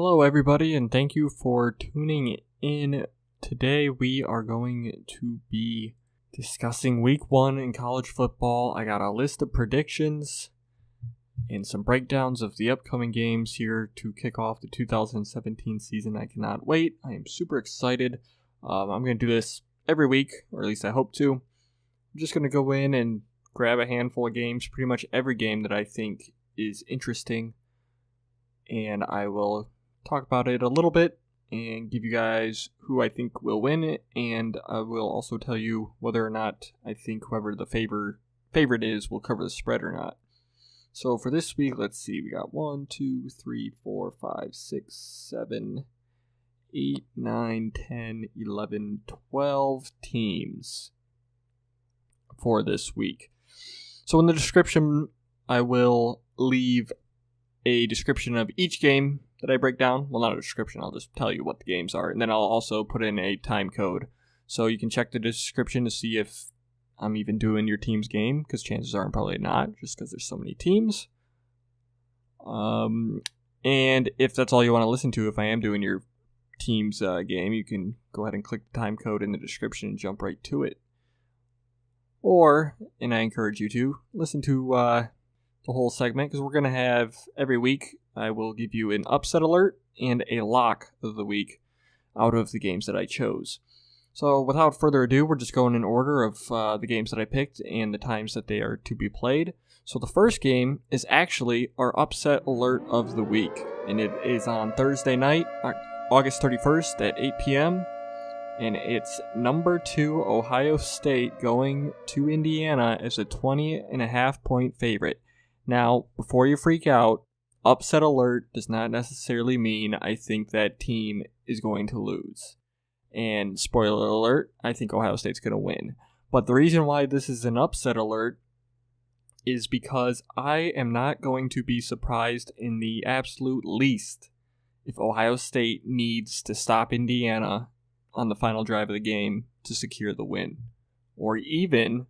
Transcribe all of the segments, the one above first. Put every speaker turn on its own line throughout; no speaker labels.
Hello, everybody, and thank you for tuning in. Today, we are going to be discussing Week 1 in college football. I got a list of predictions and some breakdowns of the upcoming games here to kick off the 2017 season. I cannot wait. I am super excited. I'm going to do this every week, or at least I hope to. I'm just going to go in and grab a handful of games, pretty much every game that I think is interesting, and I will talk about it a little bit and give you guys who I think will win it, and I will also tell you whether or not I think whoever the favorite is will cover the spread or not. So for this week, let's see, we got 1, 2, 3, 4, 5, 6, 7, 8, 9, 10, 11, 12 teams for this week. So in the description, I will leave a description of each game that I break down. Well, not a description, I'll just tell you what the games are. And then I'll also put in a time code. So you can check the description to see if I'm even doing your team's game, because chances are I'm probably not, just because there's so many teams. And if that's all you want to listen to, if I am doing your team's game, you can go ahead and click the time code in the description and jump right to it. Or, and I encourage you to, listen to the whole segment, because we're going to have every week I will give you an upset alert and a lock of the week out of the games that I chose. So without further ado, we're just going in order of the games that I picked and the times that they are to be played. So the first game is actually our upset alert of the week, and it is on Thursday night, August 31st at 8 p.m., and it's number 2 Ohio State going to Indiana as a 20.5 point favorite. Now, before you freak out, upset alert does not necessarily mean I think that team is going to lose. And spoiler alert, I think Ohio State's going to win. But the reason why this is an upset alert is because I am not going to be surprised in the absolute least if Ohio State needs to stop Indiana on the final drive of the game to secure the win. Or even,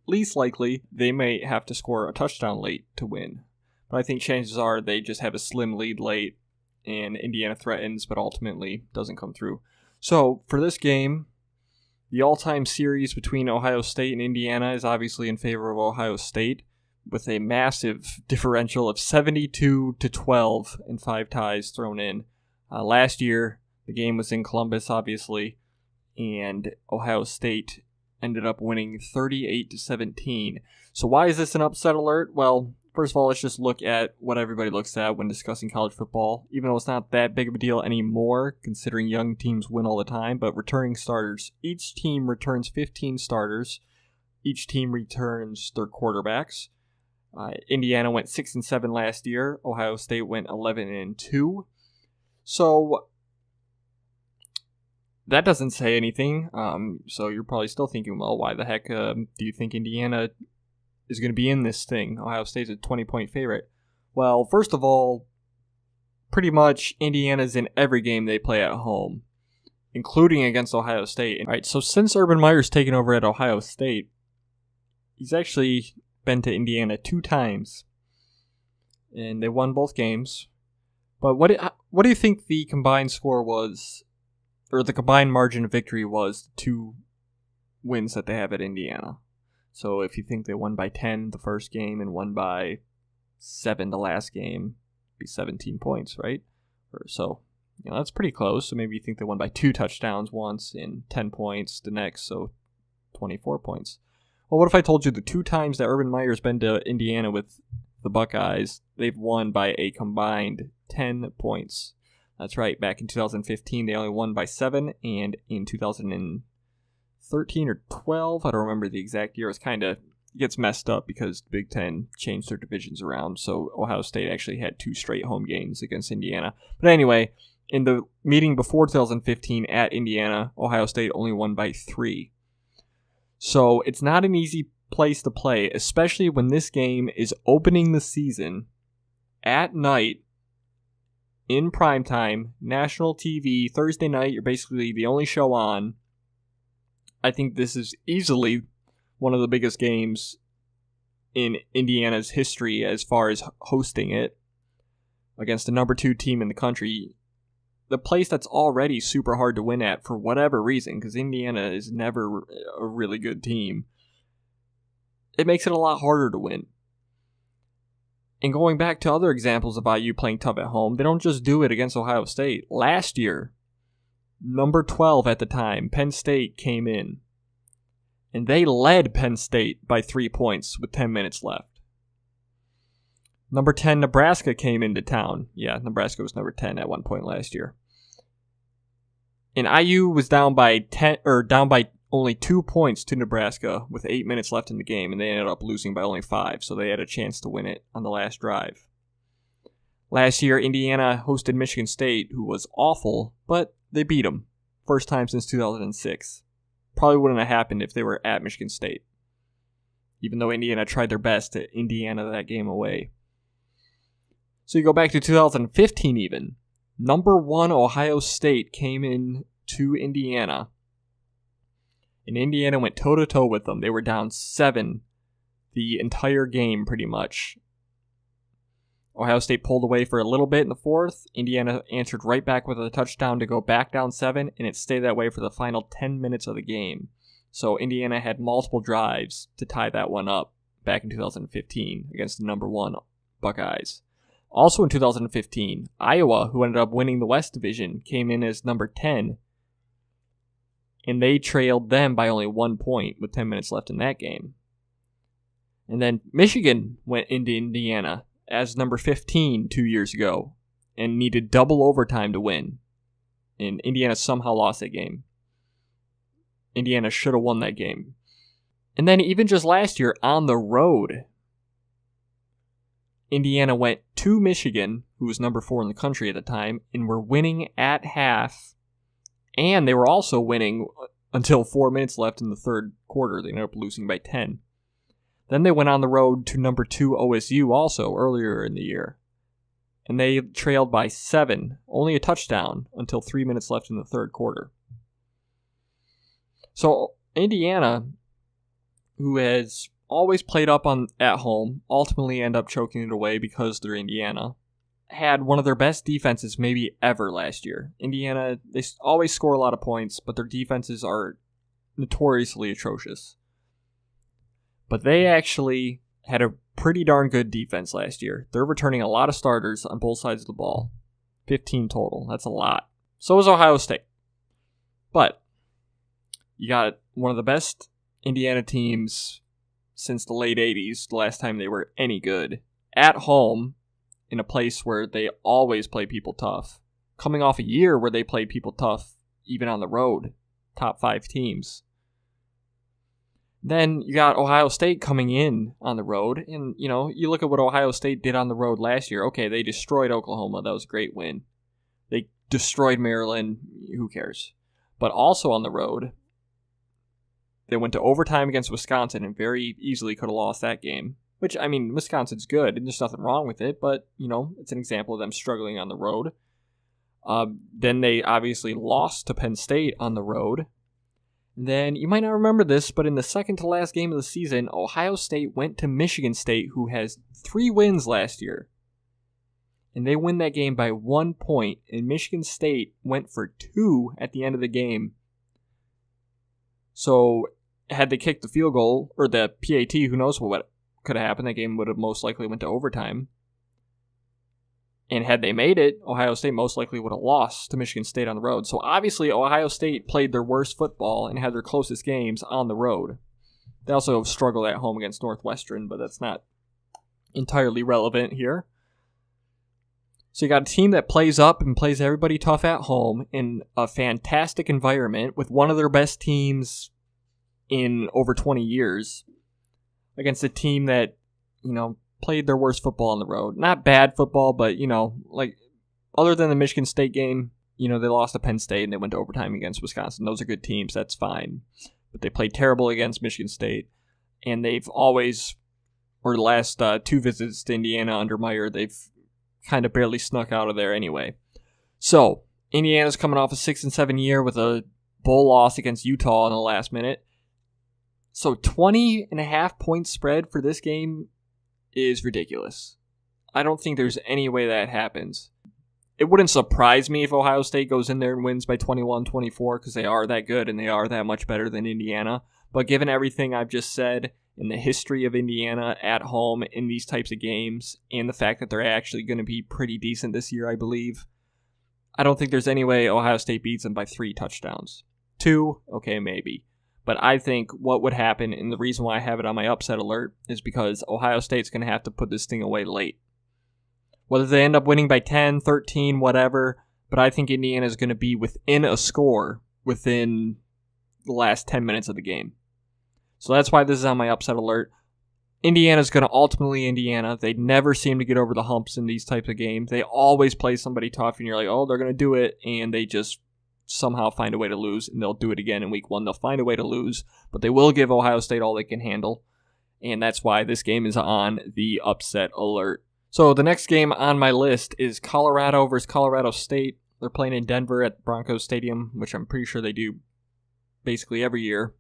least likely, they may have to score a touchdown late to win. But I think chances are they just have a slim lead late and Indiana threatens but ultimately doesn't come through. So for this game, the all-time series between Ohio State and Indiana is obviously in favor of Ohio State with a massive differential of 72-12 and 5 ties thrown in. Last year, the game was in Columbus, obviously, and Ohio State ended up winning 38-17. So why is this an upset alert? Well, first of all, let's just look at what everybody looks at when discussing college football, even though it's not that big of a deal anymore, considering young teams win all the time, but returning starters. Each team returns 15 starters. Each team returns their quarterbacks. Indiana went 6-7 last year. Ohio State went 11-2. So that doesn't say anything. So you're probably still thinking, well, why the heck do you think Indiana is going to be in this thing? Ohio State's a 20-point favorite. Well, first of all, pretty much Indiana's in every game they play at home, including against Ohio State. All right, so since Urban Meyer's taken over at Ohio State, he's actually been to Indiana 2 times, and they won both games. But what do you think the combined score was, or the combined margin of victory was, the 2 wins that they have at Indiana? So if you think they won by 10 the first game and won by 7 the last game, it'd be 17 points, right? Or so, that's pretty close. So maybe you think they won by 2 touchdowns once and 10 points the next, so 24 points. Well, what if I told you the 2 times that Urban Meyer's been to Indiana with the Buckeyes, they've won by a combined 10 points? That's right, back in 2015, they only won by 7, and in 2013 or 12, I don't remember the exact year, it gets messed up because the Big Ten changed their divisions around, so Ohio State actually had 2 straight home games against Indiana. But anyway, in the meeting before 2015 at Indiana, Ohio State only won by 3. So it's not an easy place to play, especially when this game is opening the season at night in primetime, national TV, Thursday night. You're basically the only show on. I think this is easily one of the biggest games in Indiana's history as far as hosting it against the number 2 team in the country. the place that's already super hard to win at for whatever reason, because Indiana is never a really good team, it makes it a lot harder to win. And going back to other examples of IU playing tough at home, they don't just do it against Ohio State. Last year, number 12 at the time, Penn State came in, and they led Penn State by 3 points with 10 minutes left. Number 10, Nebraska came into town. Yeah, Nebraska was number 10 at one point last year. And IU was down by only 2 points to Nebraska with 8 minutes left in the game, and they ended up losing by only 5, so they had a chance to win it on the last drive. Last year, Indiana hosted Michigan State, who was awful, but they beat them. First time since 2006. Probably wouldn't have happened if they were at Michigan State, even though Indiana tried their best to Indiana that game away. So you go back to 2015 even. Number 1 Ohio State came in to Indiana, and Indiana went toe-to-toe with them. They were down 7 the entire game pretty much. Ohio State pulled away for a little bit in the fourth. Indiana answered right back with a touchdown to go back down 7, and it stayed that way for the final 10 minutes of the game. So Indiana had multiple drives to tie that one up back in 2015 against the number 1 Buckeyes. Also in 2015, Iowa, who ended up winning the West Division, came in as number 10, and they trailed them by only 1 point with 10 minutes left in that game. And then Michigan went into Indiana as number 15 2 years ago and needed double overtime to win. And Indiana somehow lost that game. Indiana should have won that game. And then even just last year on the road, Indiana went to Michigan, who was number 4 in the country at the time, and were winning at half. And they were also winning until 4 minutes left in the third quarter. They ended up losing by 10. Then they went on the road to number 2 OSU also earlier in the year. And they trailed by 7, only a touchdown, until 3 minutes left in the third quarter. So Indiana, who has always played up at home, ultimately end up choking it away because they're Indiana, had one of their best defenses maybe ever last year. Indiana, they always score a lot of points, but their defenses are notoriously atrocious. But they actually had a pretty darn good defense last year. They're returning a lot of starters on both sides of the ball. 15 total. That's a lot. So is Ohio State. But you got one of the best Indiana teams since the late 80s, the last time they were any good, at home in a place where they always play people tough. Coming off a year where they played people tough even on the road. Top 5 teams. Then you got Ohio State coming in on the road, and you look at what Ohio State did on the road last year. Okay, they destroyed Oklahoma. That was a great win. They destroyed Maryland. Who cares? But also on the road, they went to overtime against Wisconsin and very easily could have lost that game. Which, I mean, Wisconsin's good, and there's nothing wrong with it, but, it's an example of them struggling on the road. Then they obviously lost to Penn State on the road. Then, you might not remember this, but in the second to last game of the season, Ohio State went to Michigan State, who has 3 wins last year. And they win that game by 1 point, and Michigan State went for 2 at the end of the game. So, had they kicked the field goal, or the PAT, who knows what could have happened. That game would have most likely went to overtime. And had they made it, Ohio State most likely would have lost to Michigan State on the road. So obviously, Ohio State played their worst football and had their closest games on the road. They also struggled at home against Northwestern, but that's not entirely relevant here. So you got a team that plays up and plays everybody tough at home in a fantastic environment with one of their best teams in over 20 years against a team that, played their worst football on the road. Not bad football, but, other than the Michigan State game, they lost to Penn State and they went to overtime against Wisconsin. Those are good teams. That's fine. But they played terrible against Michigan State. And they've always, or the last 2 visits to Indiana under Meyer, they've kind of barely snuck out of there anyway. So, Indiana's coming off a 6-7 year with a bowl loss against Utah in the last minute. So 20.5 point spread for this game is ridiculous. I don't think there's any way that happens. it wouldn't surprise me if Ohio State goes in there and wins by 21-24 because they are that good and they are that much better than Indiana. But given everything I've just said in the history of Indiana at home in these types of games and the fact that they're actually going to be pretty decent this year, I believe, I don't think there's any way Ohio State beats them by 3 touchdowns. 2, okay, maybe. But I think what would happen, and the reason why I have it on my upset alert, is because Ohio State's going to have to put this thing away late. Whether they end up winning by 10, 13, whatever, but I think Indiana's going to be within a score within the last 10 minutes of the game. So that's why this is on my upset alert. Indiana's going to ultimately Indiana. They never seem to get over the humps in these types of games. They always play somebody tough, and you're like, oh, they're going to do it, and they just somehow find a way to lose, and they'll do it again in week 1. They'll find a way to lose, but they will give Ohio State all they can handle, and that's why this game is on the upset alert. So the next game on my list is Colorado versus Colorado State. They're playing in Denver at Broncos Stadium, which I'm pretty sure they do basically every year.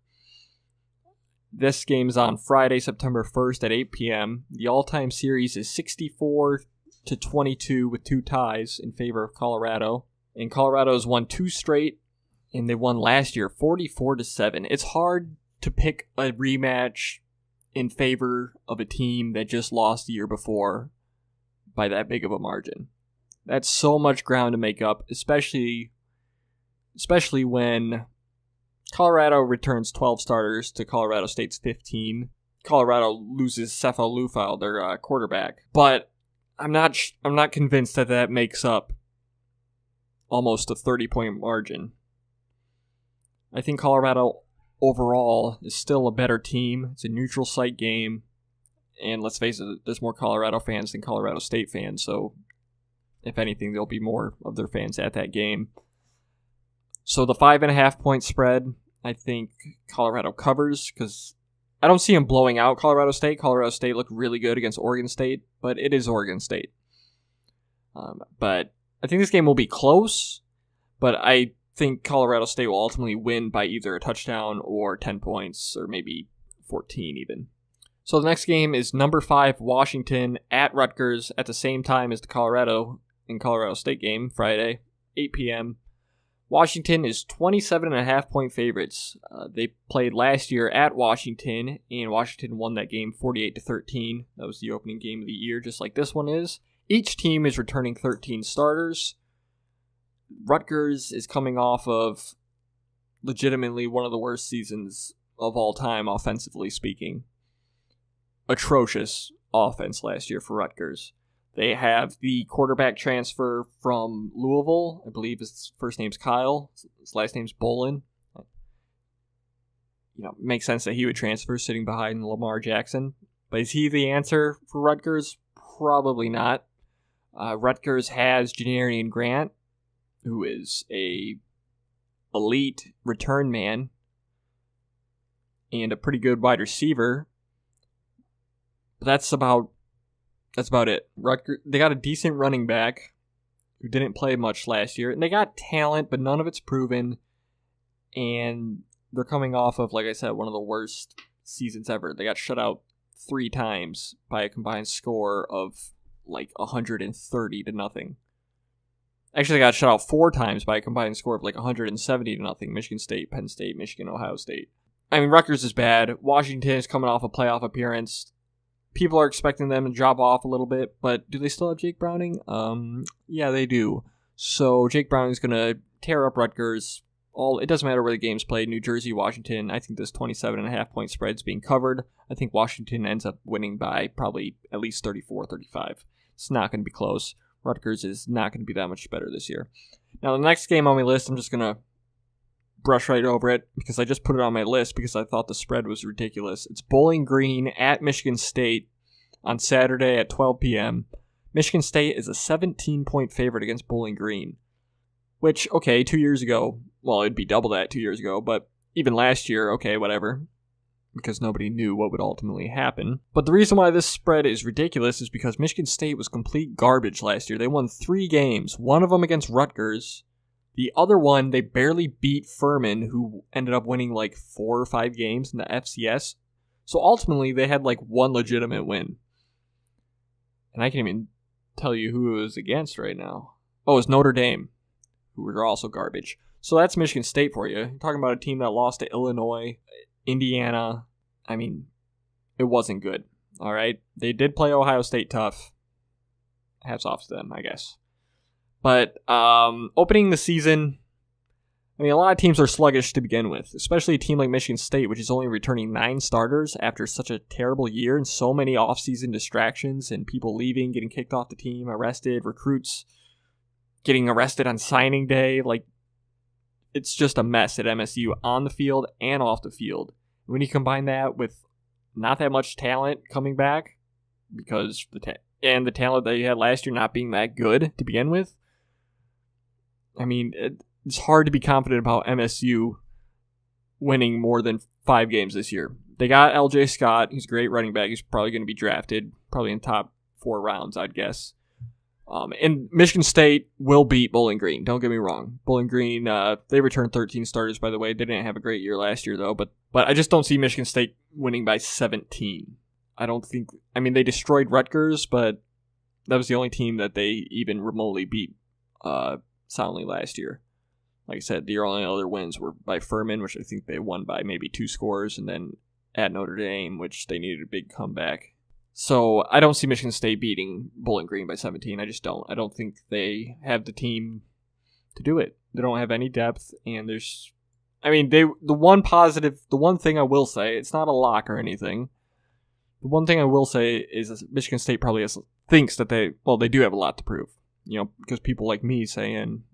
This game is on Friday, September 1st at 8 p.m. The all-time series is 64-22 with 2 ties in favor of Colorado. And Colorado's won 2 straight, and they won last year 44-7. It's hard to pick a rematch in favor of a team that just lost the year before by that big of a margin. That's so much ground to make up, especially when Colorado returns 12 starters to Colorado State's 15. Colorado loses Cepho Lufau, their quarterback, but I'm not convinced that makes up almost a 30-point margin. I think Colorado overall is still a better team. It's a neutral site game. And let's face it, there's more Colorado fans than Colorado State fans, so if anything, there'll be more of their fans at that game. So the 5.5-point spread, I think Colorado covers, because I don't see them blowing out Colorado State. Colorado State looked really good against Oregon State, but it is Oregon State. But I think this game will be close, but I think Colorado State will ultimately win by either a touchdown or 10 points, or maybe 14 even. So the next game is number 5 Washington at Rutgers at the same time as the Colorado State game, Friday, 8 p.m. Washington is 27.5-point favorites. They played last year at Washington, and Washington won that game 48-13. That was the opening game of the year, just like this one is. Each team is returning 13 starters. Rutgers is coming off of legitimately one of the worst seasons of all time, offensively speaking. Atrocious offense last year for Rutgers. They have the quarterback transfer from Louisville. I believe his first name's Kyle. His last name's Bolin. Makes sense that he would transfer sitting behind Lamar Jackson. But is he the answer for Rutgers? Probably not. Rutgers has Janarian Grant, who is a elite return man and a pretty good wide receiver. But that's about it. Rutgers, they got a decent running back who didn't play much last year, and they got talent, but none of it's proven. And they're coming off of, like I said, one of the worst seasons ever. They got shut out 3 times by a combined score of like 130-0. Actually, they got shut out 4 times by a combined score of like 170-0. Michigan State, Penn State, Michigan, Ohio State. I mean, Rutgers is bad. Washington is coming off a playoff appearance. People are expecting them to drop off a little bit, but do they still have Jake Browning? Yeah, they do. So Jake Browning's going to tear up Rutgers. It doesn't matter where the game's played, New Jersey, Washington. I think this 27.5-point spread is being covered. I think Washington ends up winning by probably at least 34-35. It's not going to be close. Rutgers is not going to be that much better this year. Now, the next game on my list, I'm just going to brush right over it because I just put it on my list because I thought the spread was ridiculous. It's Bowling Green at Michigan State on Saturday at 12 p.m. Michigan State is a 17-point favorite against Bowling Green, which, okay, 2 years ago, well, it'd be double that 2 years ago, but even last year, okay, whatever, because nobody knew what would ultimately happen. But the reason why this spread is ridiculous is because Michigan State was complete garbage last year. They won 3 games, one of them against Rutgers. The other one, they barely beat Furman, who ended up winning like 4 or 5 games in the FCS. So ultimately, they had like 1 legitimate win. And I can't even tell you who it was against right now. Oh, it's Notre Dame, who are also garbage. So that's Michigan State for you. You're talking about a team that lost to Illinois, Indiana. I mean, it wasn't good. All right? They did play Ohio State tough. Hats off to them, I guess. But opening the season, I mean, a lot of teams are sluggish to begin with, especially a team like Michigan State, which is only returning 9 starters after such a terrible year and so many offseason distractions and people leaving, getting kicked off the team, arrested, recruits getting arrested on signing day. Like, it's just a mess at MSU on the field and off the field. When you combine that with not that much talent coming back, because the talent that you had last year not being that good to begin with, I mean, it's hard to be confident about MSU winning more than 5 games this year. They got LJ Scott. He's a great running back. He's probably going to be drafted, probably in top 4 rounds, I'd guess. And Michigan State will beat Bowling Green. Don't get me wrong. Bowling Green, they returned 13 starters, by the way. They didn't have a great year last year, though. But I just don't see Michigan State winning by 17. I don't think... I mean, they destroyed Rutgers, but that was the only team that they even remotely beat soundly last year. Like I said, the only other wins were by Furman, which I think they won by maybe 2 scores, and then at Notre Dame, which they needed a big comeback. So I don't see Michigan State beating Bowling Green by 17. I just don't. I don't think they have the team to do it. They don't have any depth, and there's... I mean, the one thing I will say, it's not a lock or anything. The one thing I will say is that Michigan State probably thinks that they do have a lot to prove. You know, because people like me saying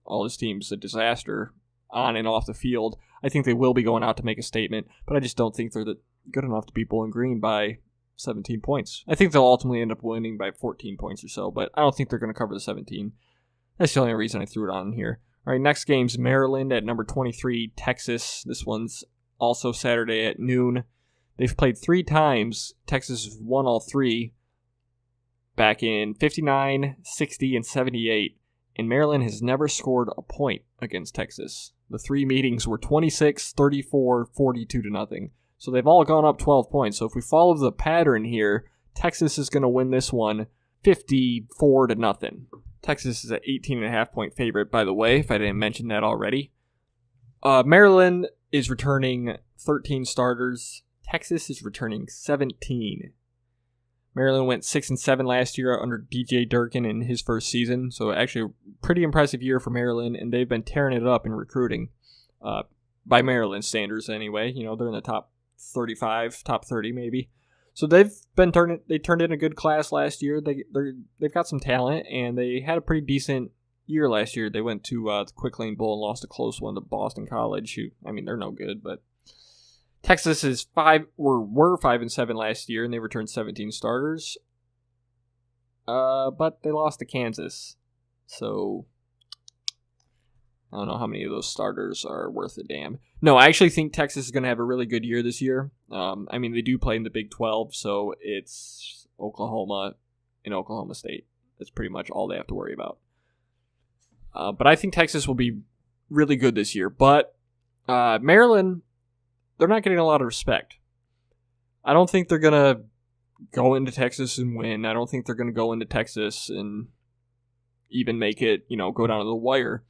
all this team's a disaster on and off the field, I think they will be going out to make a statement, but I just don't think they're good enough to beat Bowling Green by 17 points. I think they'll ultimately end up winning by 14 points or so, but I don't think they're going to cover the 17. That's the only reason I threw it on here. All right, next game's Maryland at number 23, Texas. This one's also Saturday at noon. They've played 3 times. Texas has won all 3 back in 59, 60, and 78. And Maryland has never scored a point against Texas. The 3 meetings were 26, 34, 42 to nothing. So they've all gone up 12 points. So if we follow the pattern here, Texas is going to win this one 54 to nothing. Texas is an 18.5 point favorite, by the way, if I didn't mention that already. Maryland is returning 13 starters. Texas is returning 17. Maryland went 6-7 last year under DJ Durkin in his first season. So actually a pretty impressive year for Maryland, and they've been tearing it up in recruiting. By Maryland standards anyway. You know, they're in the top 35, top 30 maybe. So they turned in a good class last year. They've got some talent, and they had a pretty decent year last year. They went to the Quick Lane Bowl and lost a close one to Boston College, who, I mean, they're no good, but Texas is were 5-7 last year, and they returned 17 starters. But they lost to Kansas. So I don't know how many of those starters are worth a damn. No, I actually think Texas is going to have a really good year this year. I mean, they do play in the Big 12, so it's Oklahoma and Oklahoma State. That's pretty much all they have to worry about. But I think Texas will be really good this year. But Maryland, they're not getting a lot of respect. I don't think they're going to go into Texas and win. I don't think they're going to go into Texas and even make it, go down to the wire.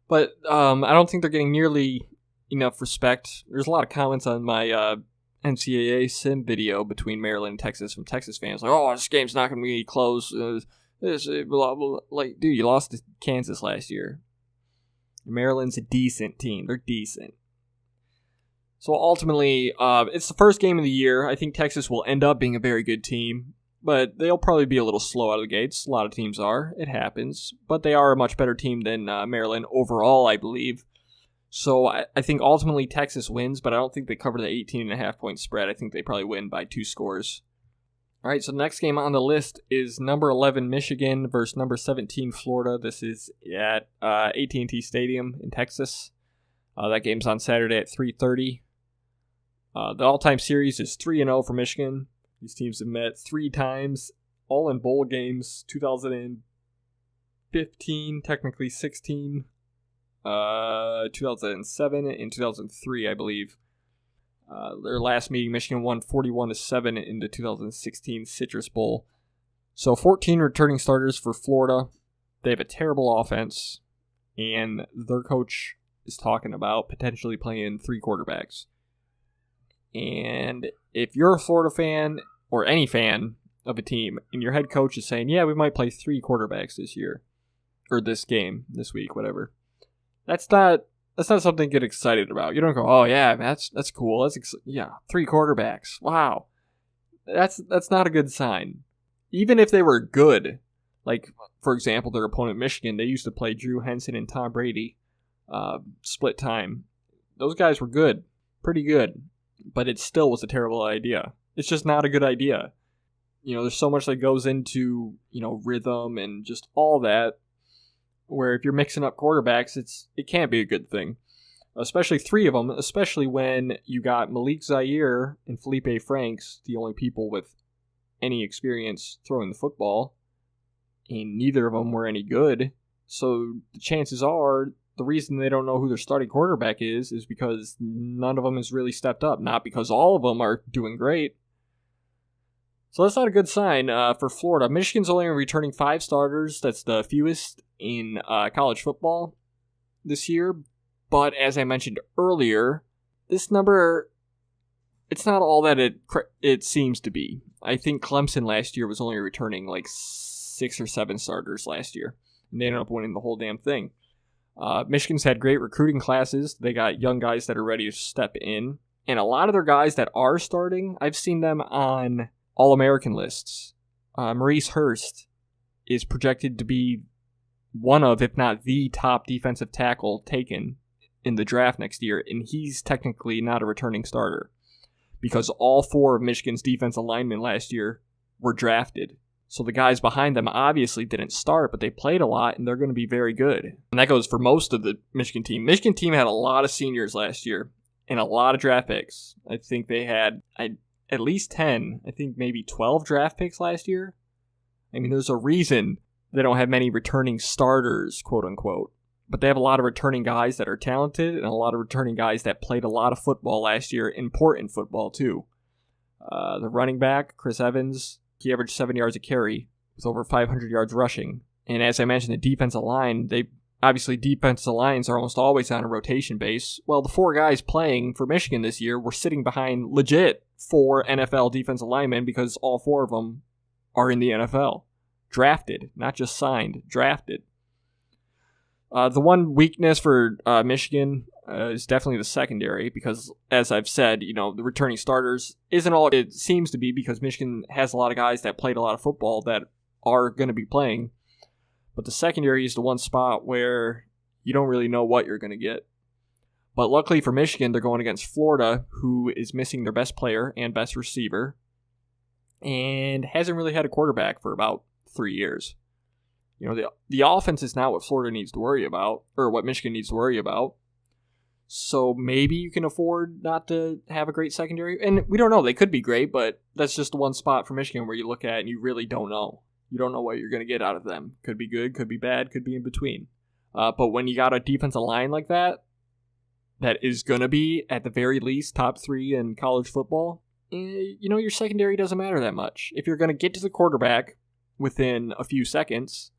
But I don't think they're getting nearly enough respect. There's a lot of comments on my NCAA sim video between Maryland and Texas from Texas fans. Like, oh, this game's not going to be close. Blah, blah. Like, dude, you lost to Kansas last year. Maryland's a decent team. They're decent. So ultimately, it's the first game of the year. I think Texas will end up being a very good team. But they'll probably be a little slow out of the gates. A lot of teams are. It happens. But they are a much better team than Maryland overall, I believe. So I think ultimately Texas wins, but I don't think they cover the 18.5 point spread. I think they probably win by 2 scores. All right, so the next game on the list is number 11 Michigan versus number 17 Florida. This is at AT&T Stadium in Texas. That game's on Saturday at 3:30. The all-time series is 3-0 for Michigan. These teams have met 3 times, all in bowl games, 2015, technically 16, 2007, and 2003, I believe. Their last meeting, Michigan won 41-7 in the 2016 Citrus Bowl. So 14 returning starters for Florida. They have a terrible offense, and their coach is talking about potentially playing 3 quarterbacks. And if you're a Florida fan, or any fan of a team, and your head coach is saying, yeah, we might play 3 quarterbacks this year, or this game, this week, whatever, that's not something to get excited about. You don't go, oh yeah, that's cool. 3 quarterbacks. Wow. That's not a good sign. Even if they were good, like, for example, their opponent Michigan, they used to play Drew Henson and Tom Brady split time. Those guys were good, pretty good, but it still was a terrible idea. It's just not a good idea. There's so much that goes into, rhythm and just all that, where if you're mixing up quarterbacks, it can't be a good thing. Especially 3 of them, especially when you got Malik Zaire and Felipe Franks, the only people with any experience throwing the football, and neither of them were any good. So the chances are, the reason they don't know who their starting quarterback is because none of them has really stepped up, not because all of them are doing great. So that's not a good sign for Florida. Michigan's only returning 5 starters. That's the fewest in college football this year. But as I mentioned earlier, this number, it's not all that it seems to be. I think Clemson last year was only returning like 6 or 7 starters last year, and they ended up winning the whole damn thing. Michigan's had great recruiting classes. They got young guys that are ready to step in. And a lot of their guys that are starting, I've seen them on All-American lists. Maurice Hurst is projected to be one of, if not the top defensive tackle taken in the draft next year, and he's technically not a returning starter because all 4 of Michigan's defensive linemen last year were drafted. So the guys behind them obviously didn't start, but they played a lot, and they're going to be very good. And that goes for most of the Michigan team. Michigan team had a lot of seniors last year and a lot of draft picks. I think they had at least 10, I think maybe 12 draft picks last year. I mean, there's a reason they don't have many returning starters, quote unquote. But they have a lot of returning guys that are talented and a lot of returning guys that played a lot of football last year, important football too. The running back, Chris Evans, he averaged 7 yards a carry with over 500 yards rushing. And as I mentioned, the defensive line, defensive lines are almost always on a rotation base. Well, the 4 guys playing for Michigan this year were sitting behind legit 4 NFL defensive linemen because all 4 of them are in the NFL. Drafted, not just signed, drafted. The one weakness for Michigan is definitely the secondary because, as I've said, the returning starters isn't all it seems to be because Michigan has a lot of guys that played a lot of football that are going to be playing. But the secondary is the one spot where you don't really know what you're going to get. But luckily for Michigan, they're going against Florida, who is missing their best player and best receiver and hasn't really had a quarterback for about 3 years. The offense is not what Florida needs to worry about, or what Michigan needs to worry about. So maybe you can afford not to have a great secondary. And we don't know. They could be great, but that's just the one spot for Michigan where you look at it and you really don't know. You don't know what you're going to get out of them. Could be good, could be bad, could be in between. But when you got a defensive line like that is going to be, at the very least, top 3 in college football, your secondary doesn't matter that much. If you're going to get to the quarterback within a few seconds,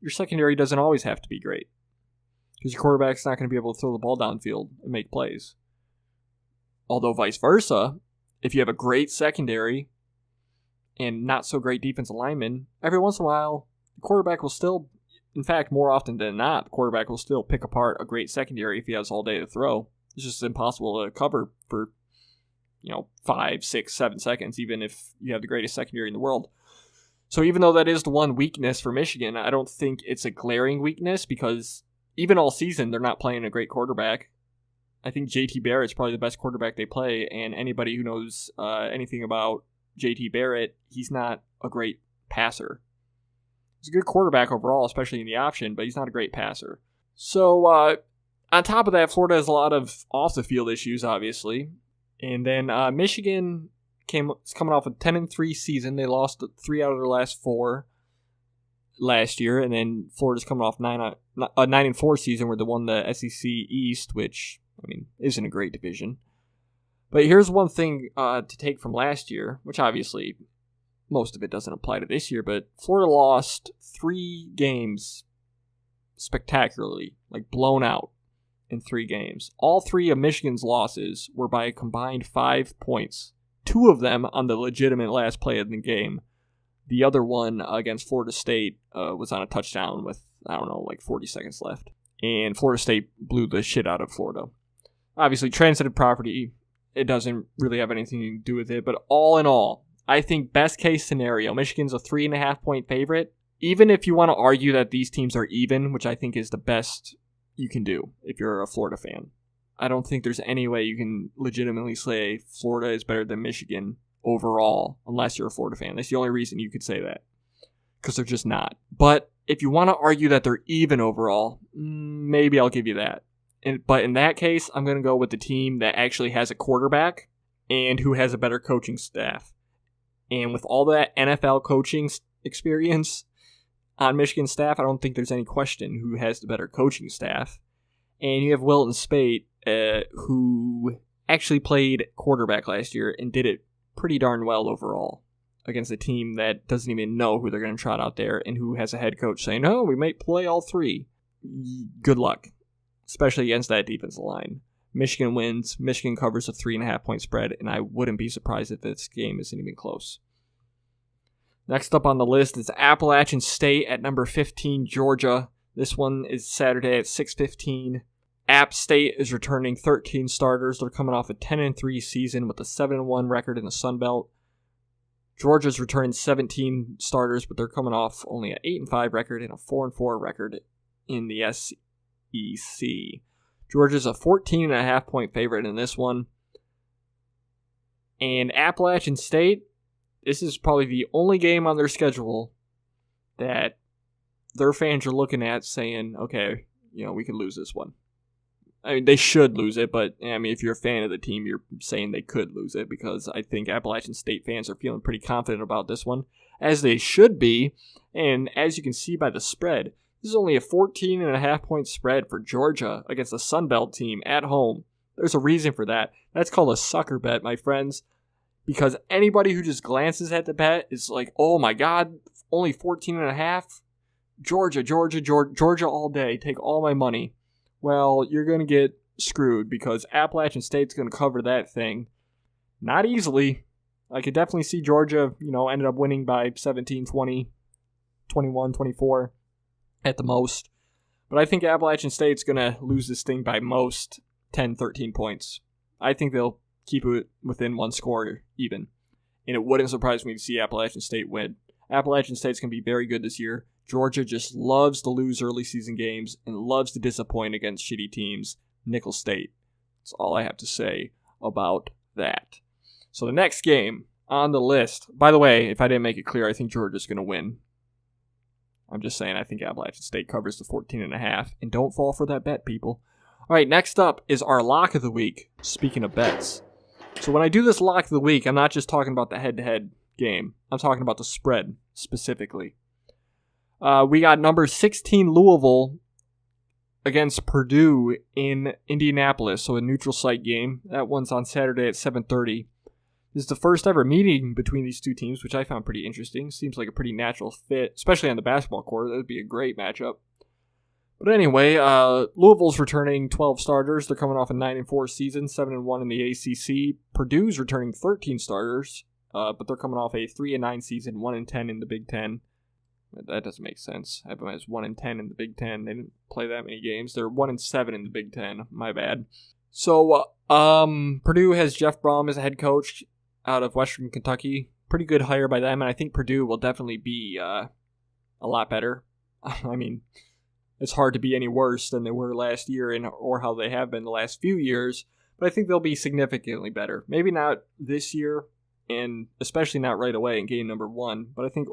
your secondary doesn't always have to be great because your quarterback's not going to be able to throw the ball downfield and make plays. Although vice versa, if you have a great secondary and not so great defensive linemen, every once in a while, the quarterback will still, in fact, more often than not, the quarterback will still pick apart a great secondary if he has all day to throw. It's just impossible to cover for, 5, 6, 7 seconds, even if you have the greatest secondary in the world. So even though that is the one weakness for Michigan, I don't think it's a glaring weakness because even all season, they're not playing a great quarterback. I think JT Barrett's probably the best quarterback they play, and anybody who knows anything about JT Barrett, he's not a great passer. He's a good quarterback overall, especially in the option, but he's not a great passer. So on top of that, Florida has a lot of off-the-field issues, obviously. And then Michigan is coming off a 10-3 season. They lost 3 out of their last 4 last year, and then Florida's coming off a 9-4 season where they won the SEC East, which isn't a great division. But here's one thing to take from last year, which obviously most of it doesn't apply to this year, but Florida lost 3 games spectacularly, like blown out in 3 games. All 3 of Michigan's losses were by a combined 5 points. 2 of them on the legitimate last play of the game. The other one against Florida State was on a touchdown with, 40 seconds left. And Florida State blew the shit out of Florida. Obviously, transitive property, it doesn't really have anything to do with it. But all in all, I think best case scenario, Michigan's a 3.5 point favorite. Even if you want to argue that these teams are even, which I think is the best you can do if you're a Florida fan. I don't think there's any way you can legitimately say Florida is better than Michigan overall, unless you're a Florida fan. That's the only reason you could say that, because they're just not. But if you want to argue that they're even overall, maybe I'll give you that. But in that case, I'm going to go with the team that actually has a quarterback and who has a better coaching staff. And with all that NFL coaching experience on Michigan's staff, I don't think there's any question who has the better coaching staff. And you have Wilton Speight, who actually played quarterback last year and did it pretty darn well overall against a team that doesn't even know who they're going to trot out there and who has a head coach saying, "Oh, we might play all 3. Good luck, especially against that defensive line. Michigan wins. Michigan covers a 3.5 point spread, and I wouldn't be surprised if this game isn't even close. Next up on the list is Appalachian State at number 15, Georgia. This one is Saturday at 6:15. App State is returning 13 starters. They're coming off a 10-3 season with a 7-1 record in the Sun Belt. Georgia's returning 17 starters, but they're coming off only an 8-5 record and a 4-4 record in the SEC. Georgia's a 14.5 point favorite in this one. And Appalachian State, this is probably the only game on their schedule that their fans are looking at saying, okay, we could lose this one. I mean, they should lose it, but if you're a fan of the team, you're saying they could lose it, because I think Appalachian State fans are feeling pretty confident about this one, as they should be. And as you can see by the spread, this is only a 14.5 point spread for Georgia against a Sun Belt team at home. There's a reason for that. That's called a sucker bet, my friends, because anybody who just glances at the bet is like, oh my God, only 14.5? Georgia all day. Take all my money. Well, you're going to get screwed, because Appalachian State's going to cover that thing. Not easily. I could definitely see Georgia, ended up winning by 17, 20, 21, 24 at the most. But I think Appalachian State's going to lose this thing by most 10, 13 points. I think they'll keep it within one score even. And it wouldn't surprise me to see Appalachian State win. Appalachian State's going to be very good this year. Georgia just loves to lose early season games and loves to disappoint against shitty teams. Nickel State. That's all I have to say about that. So the next game on the list, by the way, if I didn't make it clear, I think Georgia's going to win. I'm just saying I think Appalachian State covers the 14.5, and don't fall for that bet, people. All right, next up is our lock of the week, speaking of bets. So when I do this lock of the week, I'm not just talking about the head-to-head game. I'm talking about the spread specifically. We got number 16 Louisville against Purdue in Indianapolis, so a neutral site game. That one's on Saturday at 7:30. This is the first ever meeting between these two teams, which I found pretty interesting. Seems like a pretty natural fit, especially on the basketball court. That would be a great matchup. But anyway, Louisville's returning 12 starters. They're coming off a 9-4 season, 7-1 in the ACC. Purdue's returning 13 starters, but they're coming off a 3-9 season, 1-10 in the Big Ten. That doesn't make sense. I have them as 1-10 in the Big Ten. They didn't play that many games. They're 1-7 in the Big Ten. My bad. So, Purdue has Jeff Brom as a head coach out of Western Kentucky. Pretty good hire by them, and I think Purdue will definitely be a lot better. I mean, it's hard to be any worse than they were last year or how they have been the last few years, but I think they'll be significantly better. Maybe not this year, and especially not right away in game number 1, but I think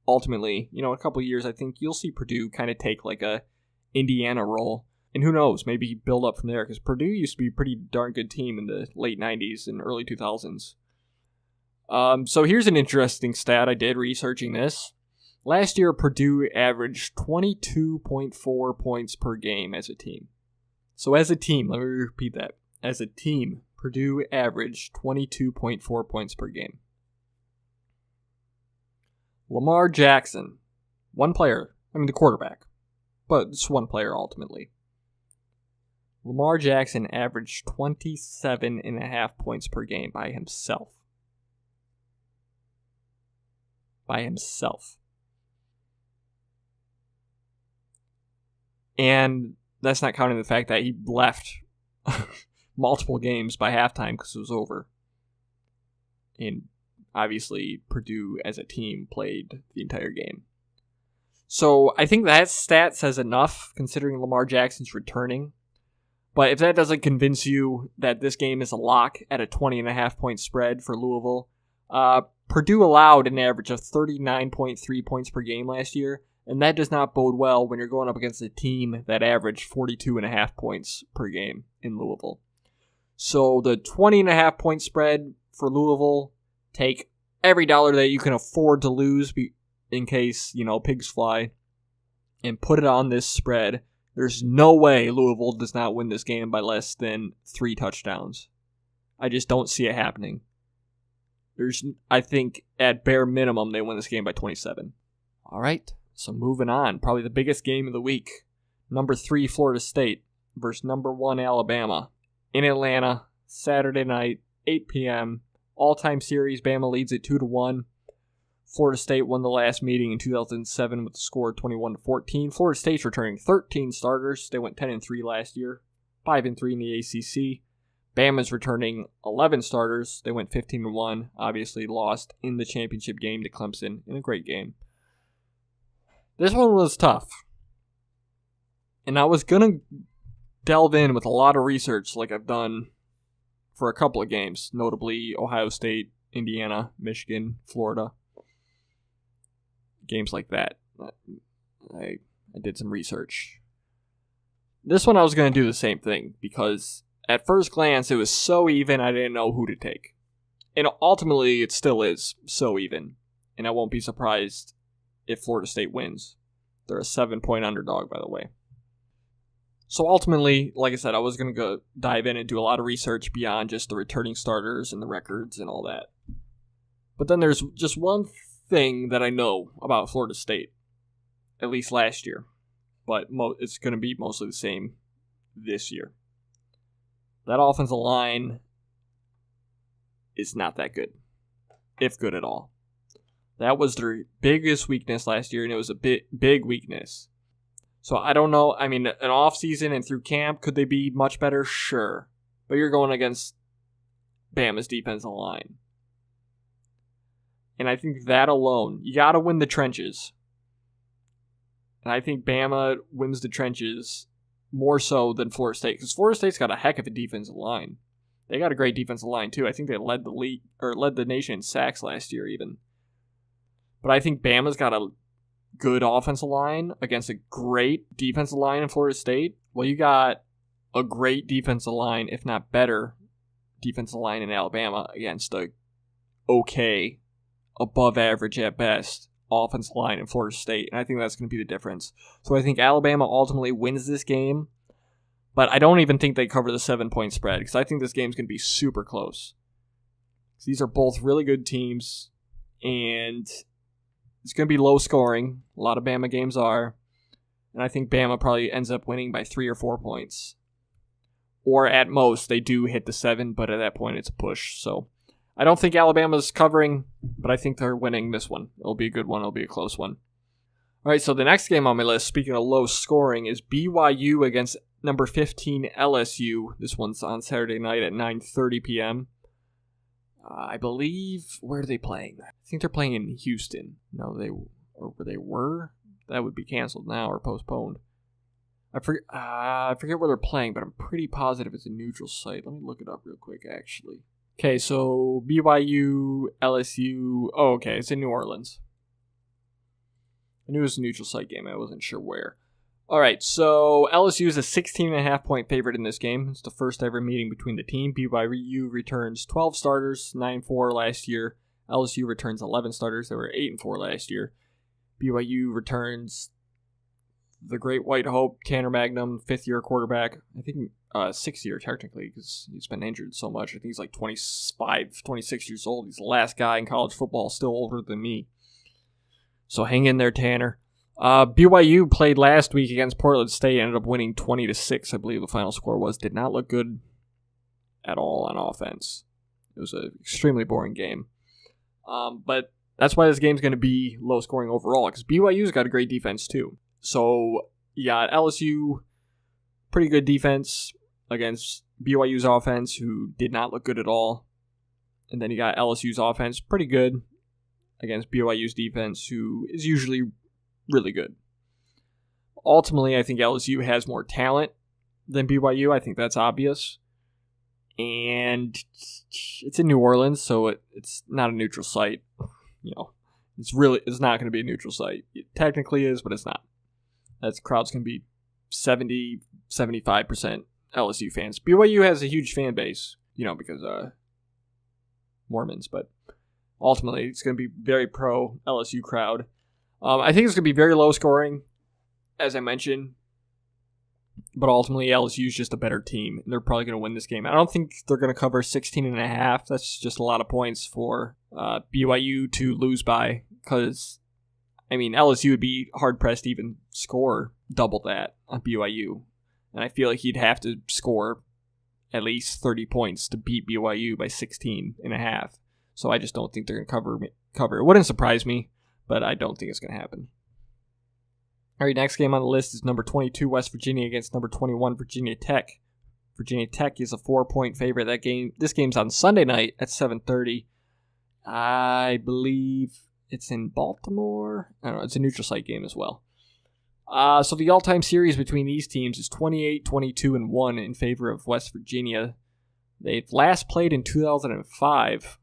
ultimately, a couple of years, I think you'll see Purdue kind of take like a Indiana role. And who knows, maybe build up from there, because Purdue used to be a pretty darn good team in the late 90s and early 2000s. So here's an interesting stat I did researching this. Last year, Purdue averaged 22.4 points per game as a team. So as a team, let me repeat that. As a team, Purdue averaged 22.4 points per game. Lamar Jackson. One player. The quarterback. But it's one player ultimately. Lamar Jackson averaged 27.5 points per game by himself. And that's not counting the fact that he left multiple games by halftime because it was over. And obviously, Purdue as a team played the entire game. So I think that stat says enough considering Lamar Jackson's returning. But if that doesn't convince you that this game is a lock at a 20.5 point spread for Louisville, Purdue allowed an average of 39.3 points per game last year, and that does not bode well when you're going up against a team that averaged 42.5 points per game in Louisville. So the 20.5 point spread for Louisville, take every dollar that you can afford to lose in case, pigs fly, and put it on this spread. There's no way Louisville does not win this game by less than 3 touchdowns. I just don't see it happening. I think at bare minimum they win this game by 27. All right, so moving on. Probably the biggest game of the week. Number 3 Florida State versus number 1 Alabama in Atlanta, Saturday night, 8 p.m. All-time series. Bama leads it 2-1. Florida State won the last meeting in 2007 with a score of 21-14. Florida State's returning 13 starters. They went 10-3 last year, 5-3 in the ACC. Bama's returning 11 starters. They went 15-1. Obviously lost in the championship game to Clemson in a great game. This one was tough. And I was going to delve in with a lot of research like I've done for a couple of games, notably Ohio State, Indiana, Michigan, Florida. Games like that. I did some research. This one I was going to do the same thing because at first glance it was so even I didn't know who to take. And ultimately it still is so even. And I won't be surprised if Florida State wins. They're a 7-point underdog, by the way. So ultimately, like I said, I was going to go dive in and do a lot of research beyond just the returning starters and the records and all that. But then there's just one thing that I know about Florida State, at least last year, but it's going to be mostly the same this year. That offensive line is not that good, if good at all. That was their biggest weakness last year, and it was a big weakness. So I don't know. An off season and through camp, could they be much better? Sure, but you're going against Bama's defensive line. And I think that alone, you got to win the trenches. And I think Bama wins the trenches more so than Florida State. Because Florida State's got a heck of a defensive line. They got a great defensive line too. I think they led the league or led the nation in sacks last year even. But I think Bama's got a good offensive line against a great defensive line in Florida State. Well, you got a great defensive line, if not better, defensive line in Alabama against a okay, above average at best, offensive line in Florida State. And I think that's going to be the difference. So I think Alabama ultimately wins this game. But I don't even think they cover the 7-point spread because I think this game's going to be super close. These are both really good teams. And it's going to be low scoring. A lot of Bama games are. And I think Bama probably ends up winning by 3 or 4 points. Or at most, they do hit the 7, but at that point, it's a push. So I don't think Alabama's covering, but I think they're winning this one. It'll be a good one. It'll be a close one. All right, so the next game on my list, speaking of low scoring, is BYU against number 15 LSU. This one's on Saturday night at 9:30 p.m. I believe, where are they playing? I think they're playing in Houston. No, they were? That would be canceled now or postponed. I forget where they're playing, but I'm pretty positive it's a neutral site. Let me look it up real quick, actually. Okay, so BYU, LSU. Oh, okay, it's in New Orleans. I knew it was a neutral site game. I wasn't sure where. All right, so LSU is a 16.5-point favorite in this game. It's the first ever meeting between the team. BYU returns 12 starters, 9-4 last year. LSU returns 11 starters. They were 8-4 last year. BYU returns the Great White Hope, Tanner Magnum, fifth-year quarterback. I think sixth year technically because he's been injured so much. I think he's like 25, 26 years old. He's the last guy in college football, still older than me. So hang in there, Tanner. BYU played last week against Portland State, ended up winning 20-6, I believe the final score was. Did not look good at all on offense. It was an extremely boring game. But that's why this game's going to be low scoring overall, because BYU's got a great defense too. So you got LSU, pretty good defense against BYU's offense, who did not look good at all. And then you got LSU's offense, pretty good against BYU's defense, who is usually really good. Ultimately, I think LSU has more talent than BYU. I think that's obvious. And it's in New Orleans, so it's not a neutral site. It's not going to be a neutral site. It technically is, but it's not. That crowd's going to be 70-75% LSU fans. BYU has a huge fan base, because Mormons, but ultimately it's going to be very pro LSU crowd. I think it's going to be very low scoring, as I mentioned, but ultimately LSU is just a better team, and they're probably going to win this game. I don't think they're going to cover 16.5. That's just a lot of points for BYU to lose by, because, LSU would be hard-pressed to even score double that on BYU, and I feel like he'd have to score at least 30 points to beat BYU by 16.5. So I just don't think they're going to cover. It wouldn't surprise me, but I don't think it's going to happen. All right, next game on the list is number 22 West Virginia against number 21 Virginia Tech. Virginia Tech is a 4-point favorite. This game's on Sunday night at 7:30. I believe it's in Baltimore. I don't know. It's a neutral site game as well. So the all-time series between these teams is 28-22-1 in favor of West Virginia. They've last played in 2005.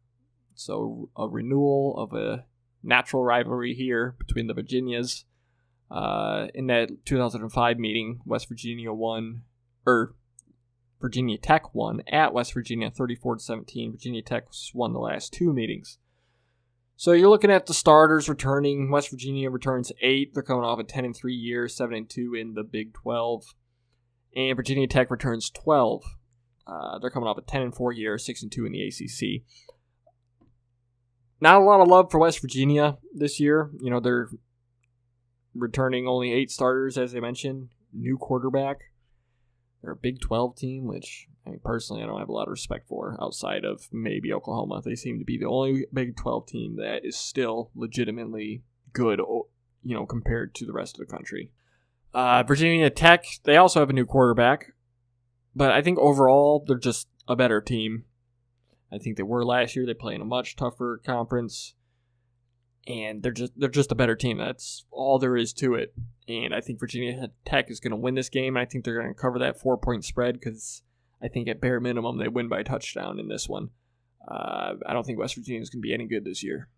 So a renewal of a natural rivalry here between the Virginias. In that 2005 meeting, Virginia Tech won at West Virginia 34-17. Virginia Tech won the last two meetings. So you're looking at the starters returning. West Virginia returns 8. They're coming off a 10-3 year, 7-2 in the Big 12. And Virginia Tech returns 12. They're coming off a 10-4 year, 6-2 in the ACC. Not a lot of love for West Virginia this year. They're returning only 8 starters, as I mentioned. New quarterback. They're a Big 12 team, which, personally, I don't have a lot of respect for outside of maybe Oklahoma. They seem to be the only Big 12 team that is still legitimately good, compared to the rest of the country. Virginia Tech, they also have a new quarterback, but I think overall they're just a better team. I think they were last year. They play in a much tougher conference, and they're just a better team. That's all there is to it. And I think Virginia Tech is going to win this game, and I think they're going to cover that 4-point spread, because I think at bare minimum they win by a touchdown in this one. I don't think West Virginia is going to be any good this year.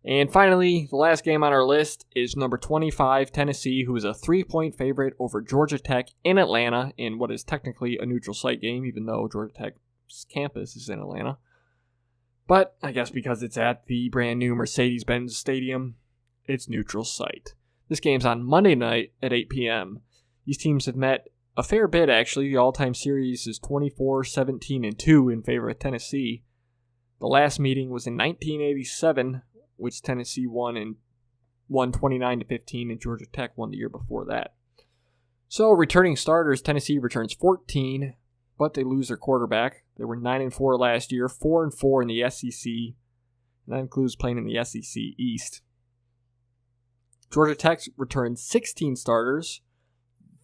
And finally, the last game on our list is number 25 Tennessee, who is a 3-point favorite over Georgia Tech in Atlanta in what is technically a neutral site game, even though Georgia Tech's campus is in Atlanta. But I guess because it's at the brand new Mercedes-Benz Stadium, it's neutral site. This game's on Monday night at 8 p.m. These teams have met a fair bit, actually. The all-time series is 24-17-2 in favor of Tennessee. The last meeting was in 1987, which Tennessee won 29-15, and Georgia Tech won the year before that. So, returning starters, Tennessee returns 14, but they lose their quarterback. They were 9-4 last year, 4-4 in the SEC, and that includes playing in the SEC East. Georgia Tech returns 16 starters.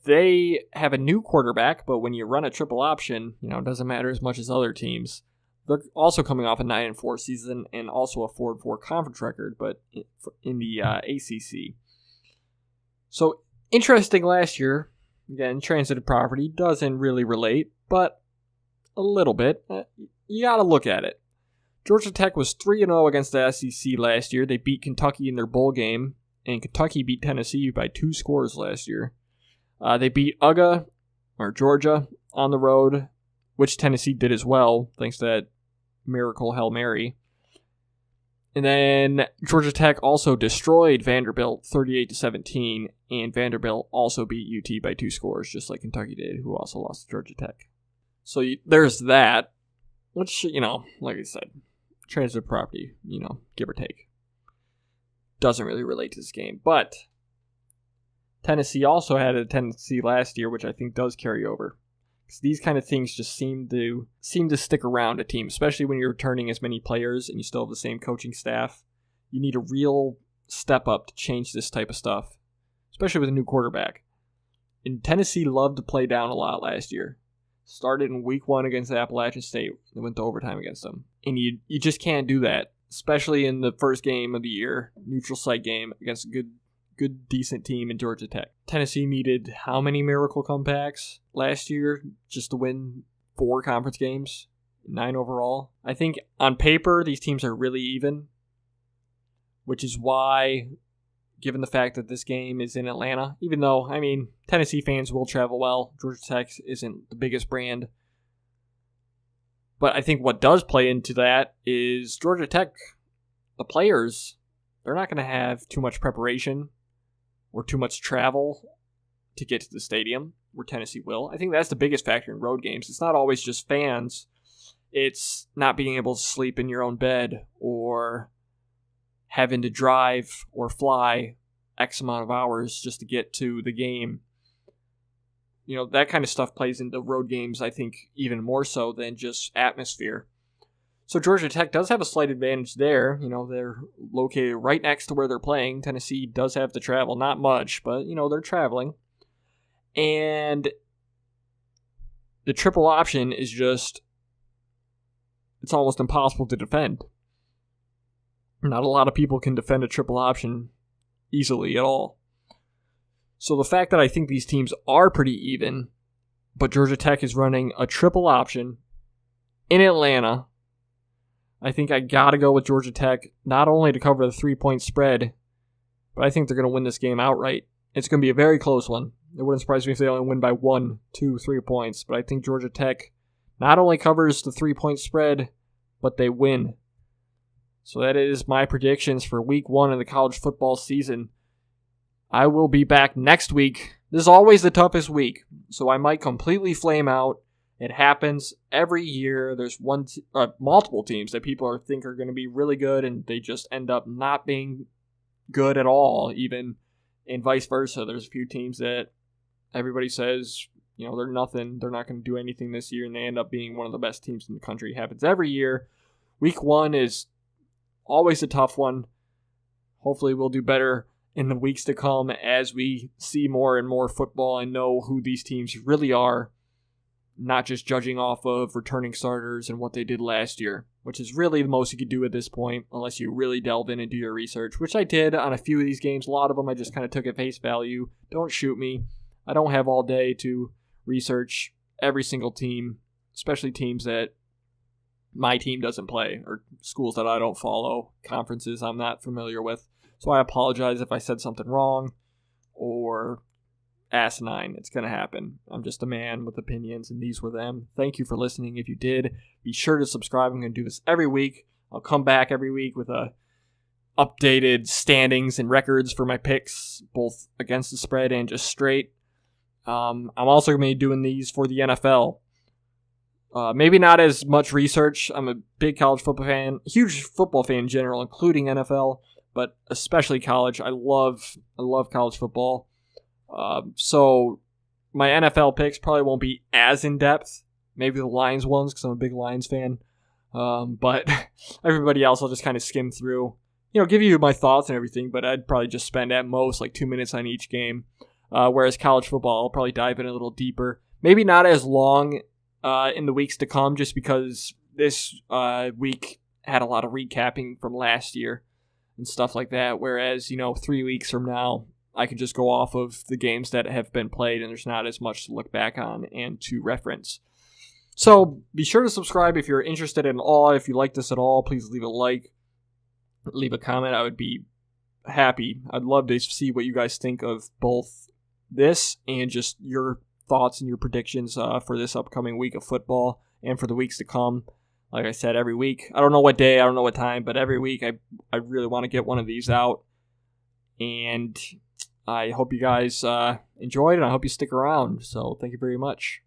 They have a new quarterback, but when you run a triple option, it doesn't matter as much as other teams. They're also coming off a 9-4 season and also a 4-4 conference record, but in the ACC. So, interesting last year. Again, transitive property doesn't really relate, but a little bit. You got to look at it. Georgia Tech was 3-0 against the SEC last year. They beat Kentucky in their bowl game, and Kentucky beat Tennessee by 2 scores last year. They beat Georgia, on the road, which Tennessee did as well, thanks to that miracle Hail Mary. And then Georgia Tech also destroyed Vanderbilt 38-17, and Vanderbilt also beat UT by 2 scores, just like Kentucky did, who also lost to Georgia Tech. So there's that, which, like I said, transitive property, give or take. doesn't really relate to this game. But Tennessee also had a tendency last year, which I think does carry over. Because these kind of things just seem to stick around a team, especially when you're returning as many players and you still have the same coaching staff. You need a real step up to change this type of stuff, especially with a new quarterback. And Tennessee loved to play down a lot last year. Started in week 1 against Appalachian State. They went to overtime against them. And you just can't do that, especially in the first game of the year, neutral site game against a good, decent team in Georgia Tech. Tennessee needed how many miracle comebacks last year just to win 4 conference games, 9 overall? I think on paper, these teams are really even, which is why, given the fact that this game is in Atlanta, even though, Tennessee fans will travel well. Georgia Tech isn't the biggest brand. But I think what does play into that is Georgia Tech, the players, they're not going to have too much preparation or too much travel to get to the stadium, where Tennessee will. I think that's the biggest factor in road games. It's not always just fans. It's not being able to sleep in your own bed or having to drive or fly X amount of hours just to get to the game. That kind of stuff plays into road games, I think, even more so than just atmosphere. So Georgia Tech does have a slight advantage there. They're located right next to where they're playing. Tennessee does have to travel. Not much, but, they're traveling. And the triple option is just, it's almost impossible to defend. Not a lot of people can defend a triple option easily at all. So the fact that I think these teams are pretty even, but Georgia Tech is running a triple option in Atlanta, I think I gotta go with Georgia Tech, not only to cover the 3-point spread, but I think they're going to win this game outright. It's going to be a very close one. It wouldn't surprise me if they only win by 1, 2, 3 points, but I think Georgia Tech not only covers the 3-point spread, but they win. So that is my predictions for week 1 of the college football season. I will be back next week. This is always the toughest week, so I might completely flame out. It happens every year. There's multiple teams that people think are going to be really good, and they just end up not being good at all, even, and vice versa. There's a few teams that everybody says, they're nothing. They're not going to do anything this year, and they end up being one of the best teams in the country. It happens every year. Week 1 is always a tough one. Hopefully we'll do better in the weeks to come as we see more and more football and know who these teams really are, not just judging off of returning starters and what they did last year, which is really the most you could do at this point, unless you really delve in and do your research, which I did on a few of these games. A lot of them I just kind of took at face value. Don't shoot me. I don't have all day to research every single team, especially teams that my team doesn't play, or schools that I don't follow, conferences I'm not familiar with. So I apologize if I said something wrong or asinine. It's going to happen. I'm just a man with opinions, and these were them. Thank you for listening. If you did, be sure to subscribe. I'm going to do this every week. I'll come back every week with updated standings and records for my picks, both against the spread and just straight. I'm also going to be doing these for the NFL. Maybe not as much research. I'm a big college football fan, huge football fan in general, including NFL, but especially college. I love college football. So my NFL picks probably won't be as in-depth. Maybe the Lions ones, because I'm a big Lions fan. But everybody else I'll just kind of skim through. Give you my thoughts and everything, but I'd probably just spend at most like 2 minutes on each game. Whereas college football, I'll probably dive in a little deeper. Maybe not as long in the weeks to come, just because this week had a lot of recapping from last year and stuff like that. Whereas, 3 weeks from now, I can just go off of the games that have been played, and there's not as much to look back on and to reference. So be sure to subscribe if you're interested in all. If you like this at all, please leave a like, leave a comment. I would be happy. I'd love to see what you guys think of both this and just your thoughts and your predictions for this upcoming week of football and for the weeks to come. Like I said, every week. I don't know what day, I don't know what time, but every week I really want to get one of these out. And I hope you guys enjoyed, and I hope you stick around. So thank you very much.